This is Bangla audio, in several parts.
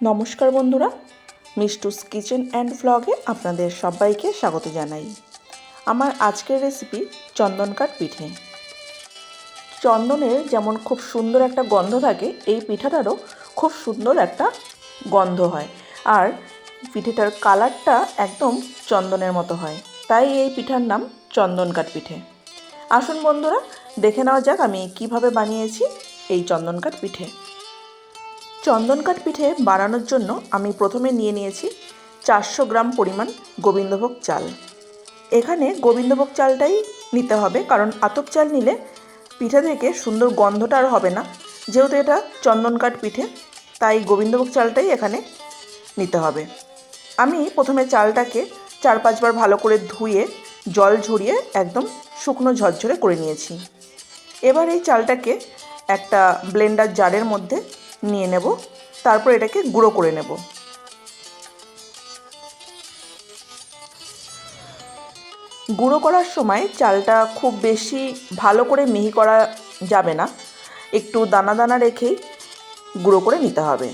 নমস্কার বন্ধুরা, মিষ্টুস কিচেন অ্যান্ড ভ্লগে আপনাদের সবাইকে স্বাগত জানাই। আমার আজকের রেসিপি চন্দনকাঠ পিঠে। চন্দনের যেমন খুব সুন্দর একটা গন্ধ থাকে, এই পিঠাটারও খুব সুন্দর একটা গন্ধ হয়, আর পিঠেটার কালারটা একদম চন্দনের মতো হয়, তাই এই পিঠার নাম চন্দনকাঠ পিঠে। আসুন বন্ধুরা, দেখে নেওয়া যাক আমি কিভাবে বানিয়েছি এই চন্দনকাঠ পিঠে। চন্দনকাঠ পিঠে বানানোর জন্য আমি প্রথমে নিয়ে নিয়েছি 400 গ্রাম পরিমাণ গোবিন্দভোগ চাল। এখানে গোবিন্দভোগ চালটাই নিতে হবে, কারণ আতপ চাল নিলে পিঠে থেকে সুন্দর গন্ধটা আর হবে না। যেহেতু এটা চন্দনকাঠ পিঠে, তাই গোবিন্দভোগ চালটাই এখানে নিতে হবে। আমি প্রথমে চালটাকে 4-5 বার ভালো করে ধুয়ে জল ঝরিয়ে একদম শুকনো ঝরঝরে করে নিয়েছি। এবার এই চালটাকে একটা ব্লেন্ডার জারের মধ্যে নিয়ে নেব, তারপর এটাকে গুঁড়ো করে নেব। গুঁড়ো করার সময় চালটা খুব বেশি ভালো করে মিহি করা যাবে না, একটু দানা দানা রেখেই গুঁড়ো করে নিতে হবে।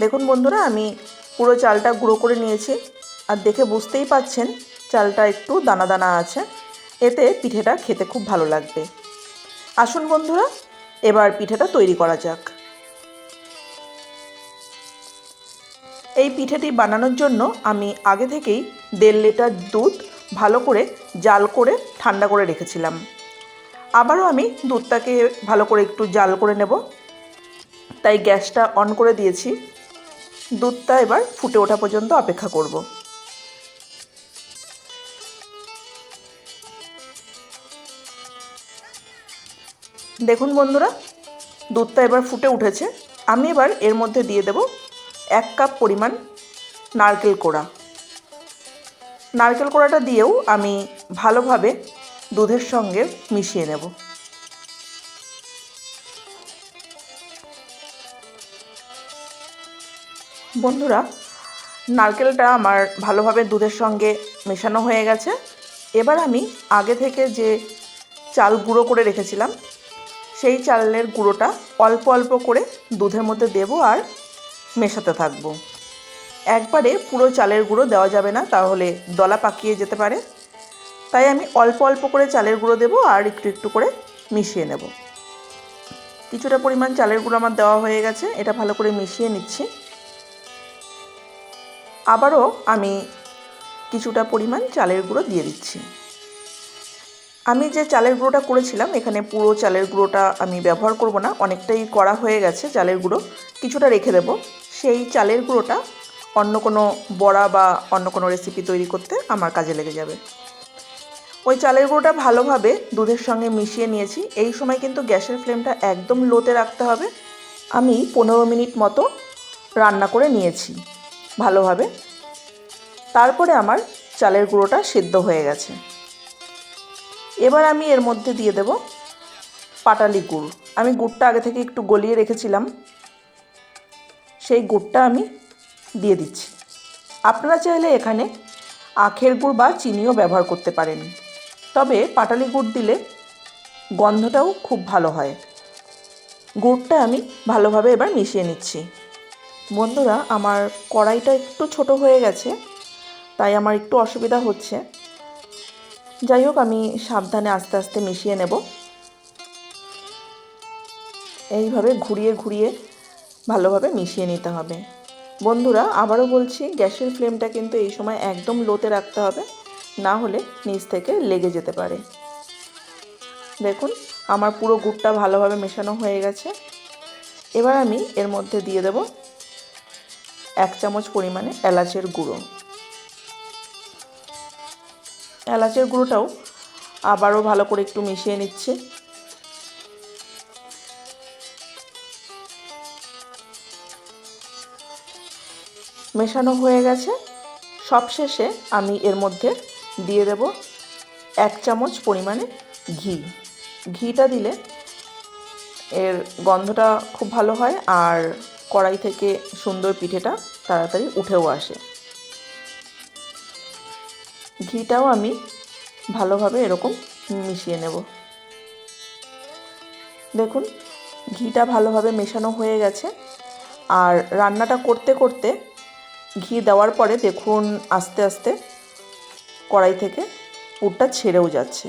দেখুন বন্ধুরা, আমি পুরো চালটা গুঁড়ো করে নিয়েছি, আর দেখে বুঝতেই পাচ্ছেন চালটা একটু দানা দানা আছে, এতে পিঠেটা খেতে খুব ভালো লাগবে। আসুন বন্ধুরা, এবার পিঠেটা তৈরি করা যাক। এই পিঠেটি বানানোর জন্য আমি আগে থেকেই 1.5 লিটার দুধ ভালো করে জাল করে ঠান্ডা করে রেখেছিলাম। আবারও আমি দুধটাকে ভালো করে একটু জাল করে নেব, তাই গ্যাসটা অন করে দিয়েছি। দুধটা এবার ফুটে ওঠা পর্যন্ত অপেক্ষা করব। দেখুন বন্ধুরা, দুধটা এবার ফুটে উঠেছে। আমি এবার এর মধ্যে দিয়ে দেব 1 কাপ পরিমাণ নারকেল কোড়া। নারকেল কোড়াটা দিয়েও আমি ভালোভাবে দুধের সঙ্গে মিশিয়ে নেব। বন্ধুরা, নারকেলটা আমার ভালোভাবে দুধের সঙ্গে মেশানো হয়ে গেছে। এবার আমি আগে থেকে যে চাল গুঁড়ো করে রেখেছিলাম, সেই চালের গুঁড়োটা অল্প অল্প করে দুধের মধ্যে দেব আর মেশাতে থাকব। একবারে পুরো চালের গুঁড়ো দেওয়া যাবে না, তাহলে দলা পাকিয়ে যেতে পারে। তাই আমি অল্প অল্প করে চালের গুঁড়ো দেব আর একটু একটু করে মিশিয়ে নেব। কিছুটা পরিমাণ চালের গুঁড়ো আমার দেওয়া হয়ে গেছে, এটা ভালো করে মিশিয়ে নিচ্ছি। আবারও আমি কিছুটা পরিমাণ চালের গুঁড়ো দিয়ে দিচ্ছি। আমি যে চালের গুঁড়োটা করেছিলাম, এখানে পুরো চালের গুঁড়োটা আমি ব্যবহার করব না, অনেকটাই করা হয়ে গেছে চালের গুঁড়ো, কিছুটা রেখে দেব। সেই চালের গুঁড়োটা অন্য কোনো বড়া বা অন্য কোনো রেসিপি তৈরি করতে আমার কাজে লেগে যাবে। ওই চালের গুঁড়োটা ভালোভাবে দুধের সঙ্গে মিশিয়ে নিয়েছি। এই সময় কিন্তু গ্যাসের ফ্লেমটা একদম লোতে রাখতে হবে। আমি 15 মিনিট মতো রান্না করে নিয়েছি ভালোভাবে। তারপরে আমার চালের গুঁড়োটা সেদ্ধ হয়ে গেছে। এবার আমি এর মধ্যে দিয়ে দেব পাটালি গুড়। আমি গুড়টা আগে থেকে একটু গলিয়ে রেখেছিলাম, সেই গুড়টা আমি দিয়ে দিচ্ছি। আপনারা চাইলে এখানে আখের গুড় বা চিনিও ব্যবহার করতে পারেন, তবে পাটালি গুড় দিলে গন্ধটাও খুব ভালো হয়। গুড়টা আমি ভালোভাবে এবার মিশিয়ে নিচ্ছি। বন্ধুরা, আমার কড়াইটা একটু ছোট হয়ে গেছে, তাই আমার একটু অসুবিধা হচ্ছে। যাই হোক, আমি সাবধানে আস্তে আস্তে মিশিয়ে নেব। এইভাবে ঘুরিয়ে ঘুরিয়ে ভালোভাবে মিশিয়ে নিতে হবে। বন্ধুরা, আবারও বলছি, গ্যাসের ফ্লেমটা কিন্তু এই সময় একদম লোতে রাখতে হবে, না হলে নিচ থেকে লেগে যেতে পারে। দেখুন, আমার পুরো গুড়টা ভালোভাবে মেশানো হয়ে গেছে। এবার আমি এর মধ্যে দিয়ে দেব 1 চামচ পরিমাণে এলাচের গুঁড়ো। এলাচের গুঁড়োটাও আবারও ভালো করে একটু মিশিয়ে নিচ্ছি। মেশানো হয়ে গেছে। সবশেষে আমি এর মধ্যে দিয়ে দেব 1 চামচ পরিমাণে ঘি। ঘিটা দিলে এর গন্ধটা খুব ভালো হয়, আর কড়াই থেকে সুন্দর পিঠেটা তাড়াতাড়ি উঠেও আসে। ঘিটাও আমি ভালোভাবে এরকম মিশিয়ে নেব। দেখুন, ঘিটা ভালোভাবে মেশানো হয়ে গেছে। আর রান্নাটা করতে করতে ঘি দেওয়ার পরে দেখুন আস্তে আস্তে কড়াই থেকে পুরটা ছেড়েও যাচ্ছে,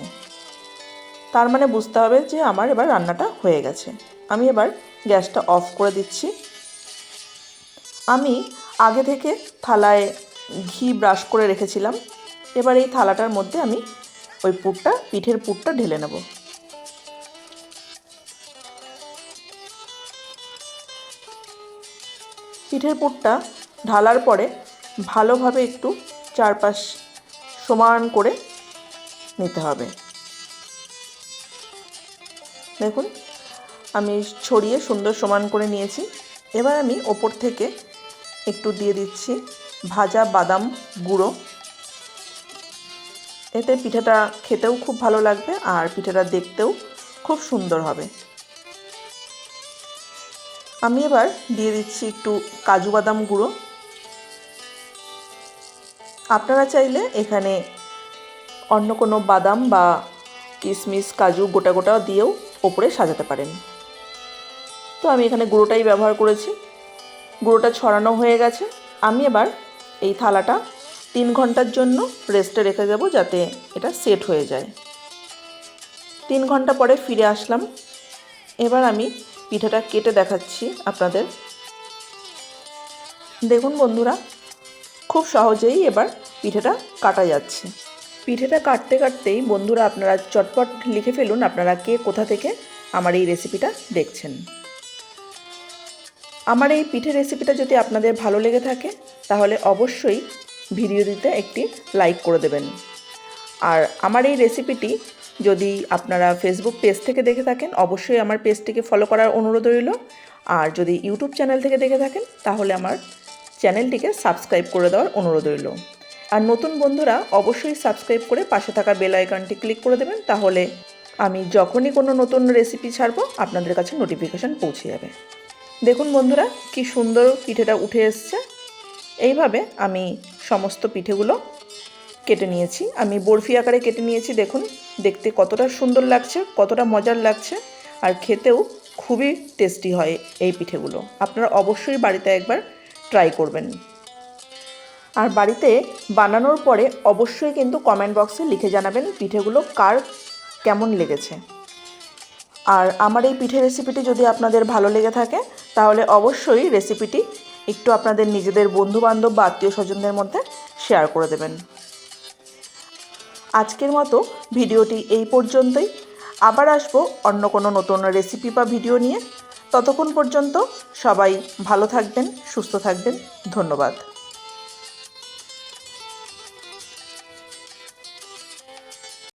তার মানে বুঝতে হবে যে আমার এবার রান্নাটা হয়ে গেছে। আমি এবার গ্যাসটা অফ করে দিচ্ছি। আমি আগে থেকে থালায় ঘি ব্রাশ করে রেখেছিলাম। এবার এই থালাটার মধ্যে আমি ওই পুরটা, পিঠের পুরটা ঢেলে নেব। পিঠের পুরটা ঢালার পরে ভালোভাবে একটু চারপাশ সমান করে নিতে হবে। দেখুন আমি ছড়িয়ে সুন্দর সমান করে নিয়েছি। এবার আমি ওপর থেকে একটু দিয়ে দিচ্ছি ভাজা বাদাম গুঁড়ো। এতে পিঠাটা খেতেও খুব ভালো লাগবে আর পিঠাটা দেখতেও খুব সুন্দর হবে। আমি এবার দিয়ে দিচ্ছি একটু কাজু বাদাম গুঁড়ো। আপনারা চাইলে এখানে অন্য কোনো বাদাম বা কিশমিশ কাজু গোটা গোটা দিয়েও ওপরে সাজাতে পারেন। তো আমি এখানে গুঁড়োটাই ব্যবহার করেছি। গুঁড়োটা ছড়ানো হয়ে গেছে। আমি এবার এই থালাটা 3 ঘন্টার জন্য রেস্টে রেখে দেবো, যাতে এটা সেট হয়ে যায়। 3 ঘন্টা পরে ফিরে আসলাম। এবার আমি পিঠাটা কেটে দেখাচ্ছি আপনাদের। দেখুন বন্ধুরা, খুব সহজেই এবার পিঠাটা কাটা যাচ্ছে। পিঠেটা কাটতে কাটতেই বন্ধুরা আপনারা চটপট লিখে ফেলুন আপনারা কে কোথা থেকে আমার এই রেসিপিটা দেখছেন। আমার এই পিঠে রেসিপিটা যদি আপনাদের ভালো লেগে থাকে তাহলে অবশ্যই ভিডিওটিতে একটি লাইক করে দেবেন। আর আমার এই রেসিপিটি যদি আপনারা ফেসবুক পেজ থেকে দেখে থাকেন অবশ্যই আমার পেজটিকে ফলো করার অনুরোধ রইল। আর যদি ইউটিউব চ্যানেল থেকে দেখে থাকেন তাহলে আমার চ্যানেলটিকে সাবস্ক্রাইব করে দেওয়ার অনুরোধ রইল। আর নতুন বন্ধুরা অবশ্যই সাবস্ক্রাইব করে পাশে থাকা বেল আইকনটি ক্লিক করে দেবেন, তাহলে আমি যখনই কোনো নতুন রেসিপি ছাড়বো আপনাদের কাছে নোটিফিকেশান পৌঁছে যাবে। দেখুন বন্ধুরা কি সুন্দর পিঠেটা উঠে এসছে। এইভাবে আমি সমস্ত পিঠেগুলো কেটে নিয়েছি। আমি বরফি আকারে কেটে নিয়েছি। দেখুন দেখতে কতটা সুন্দর লাগছে, কতটা মজার লাগছে, আর খেতেও খুবই টেস্টি হয় এই পিঠেগুলো। আপনারা অবশ্যই বাড়িতে একবার ট্রাই করবেন। আর বাড়িতে বানানোর পরে অবশ্যই কিন্তু কমেন্ট বক্সে লিখে জানাবেন পিঠেগুলো কার কেমন লেগেছে। আর আমার এই পিঠে রেসিপিটি যদি আপনাদের ভালো লেগে থাকে তাহলে অবশ্যই রেসিপিটি একটু আপনাদের নিজেদের বন্ধুবান্ধব বা আত্মীয় স্বজনদের মধ্যে শেয়ার করে দেবেন। আজকের মতো ভিডিওটি এই পর্যন্তই। আবার আসবো অন্য কোনো নতুন রেসিপি বা ভিডিও নিয়ে। ততক্ষণ পর্যন্ত সবাই ভালো থাকবেন, সুস্থ থাকবেন। ধন্যবাদ।